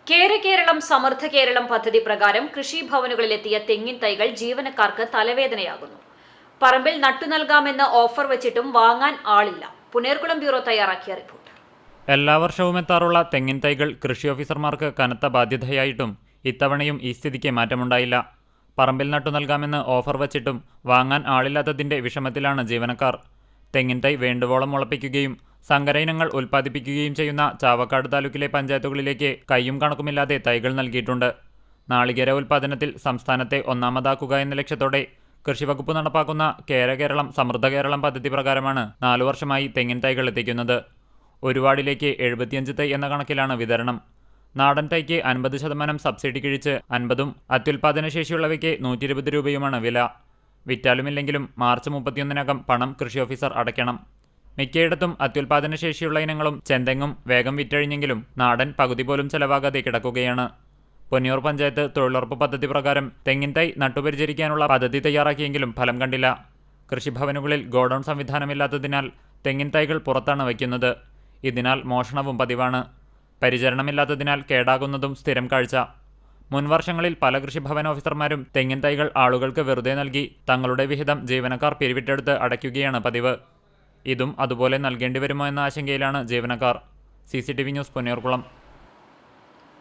കേരളം സമൃദ്ധ കേരളം പദ്ധതി പ്രകാരം കൃഷിഭവനുകളിലെത്തിയ തെങ്ങിൻ തൈകൾ ജീവനക്കാർക്ക് തലവേദനയാകുന്നു. പറമ്പിൽ നട്ടു നൽകാമെന്ന് ഓഫർ വെച്ചിട്ടും വാങ്ങാൻ ആളില്ല. പുനേർകുളം ബ്യൂറോ തയ്യാറാക്കിയ റിപ്പോർട്ട്. എല്ലാ വർഷവും എത്താറുള്ള തെങ്ങിൻ തൈകൾ കൃഷി ഓഫീസർമാർക്ക് കനത്ത ബാധ്യതയായിട്ടും ഇത്തവണയും ഈ സ്ഥിതിക്ക് മാറ്റമുണ്ടായില്ല. പറമ്പിൽ നട്ടു നൽകാമെന്ന് ഓഫർ വച്ചിട്ടും വാങ്ങാൻ ആളില്ലാത്തതിന്റെ വിഷമത്തിലാണ് ജീവനക്കാർ. തെങ്ങിൻ തൈ വേണ്ടുവോളം മുളപ്പിക്കുകയും സങ്കര ഇനങ്ങൾ ഉൽപ്പാദിപ്പിക്കുകയും ചെയ്യുന്ന ചാവക്കാട് താലൂക്കിലെ പഞ്ചായത്തുകളിലേക്ക് കയ്യും കണക്കുമില്ലാതെ തൈകൾ നൽകിയിട്ടുണ്ട്. നാളികേര ഉൽപ്പാദനത്തിൽ സംസ്ഥാനത്തെ ഒന്നാമതാക്കുക എന്ന ലക്ഷ്യത്തോടെ കൃഷിവകുപ്പ് നടപ്പാക്കുന്ന കേരളം സമൃദ്ധ കേരളം പദ്ധതി പ്രകാരമാണ് 4 വർഷമായി തെങ്ങിൻ തൈകൾ എത്തിക്കുന്നത്. ഒരു വാർഡിലേക്ക് 75 തൈ എന്ന കണക്കിലാണ് വിതരണം. നാടൻ തൈക്ക് 50% സബ്സിഡി കിഴിച്ച് 50ഉം അത്യുൽപാദന ശേഷിയുള്ളവയ്ക്ക് 120 രൂപയുമാണ് വില. വിറ്റാലുമില്ലെങ്കിലും മാർച്ച് 31-നകം പണം കൃഷി ഓഫീസർ അടയ്ക്കണം. മിക്കയിടത്തും അത്യുൽപാദന ശേഷിയുള്ള ഇനങ്ങളും ചെന്തെങ്ങും വേഗം വിറ്റഴിഞ്ഞെങ്കിലും നാടൻ പകുതി പോലും ചെലവാകാതെ കിടക്കുകയാണ്. പൊന്നിയൂർ പഞ്ചായത്ത് തൊഴിലുറപ്പ് പദ്ധതി പ്രകാരം തെങ്ങിൻ തൈ നട്ടുപരിചരിക്കാനുള്ള പദ്ധതി തയ്യാറാക്കിയെങ്കിലും ഫലം കണ്ടില്ല. കൃഷിഭവനുകളിൽ ഗോഡൌൺ സംവിധാനമില്ലാത്തതിനാൽ തെങ്ങിൻ തൈകൾ പുറത്താണ് വയ്ക്കുന്നത്. ഇതിനാൽ മോഷണവും പതിവാണ്. പരിചരണമില്ലാത്തതിനാൽ കേടാകുന്നതും സ്ഥിരം കാഴ്ച. മുൻവർഷങ്ങളിൽ പല കൃഷിഭവൻ ഓഫീസർമാരും തെങ്ങിൻ തൈകൾ ആളുകൾക്ക് വെറുതെ നൽകി തങ്ങളുടെ വിഹിതം ജീവനക്കാർ പിരിവിട്ടെടുത്ത് അടയ്ക്കുകയാണ് പതിവ്. ഇതും അതുപോലെ നൽകേണ്ടി വരുമോ എന്ന ആശങ്കയിലാണ് ജീവനക്കാർ. CCTV news, Punnayurkulam.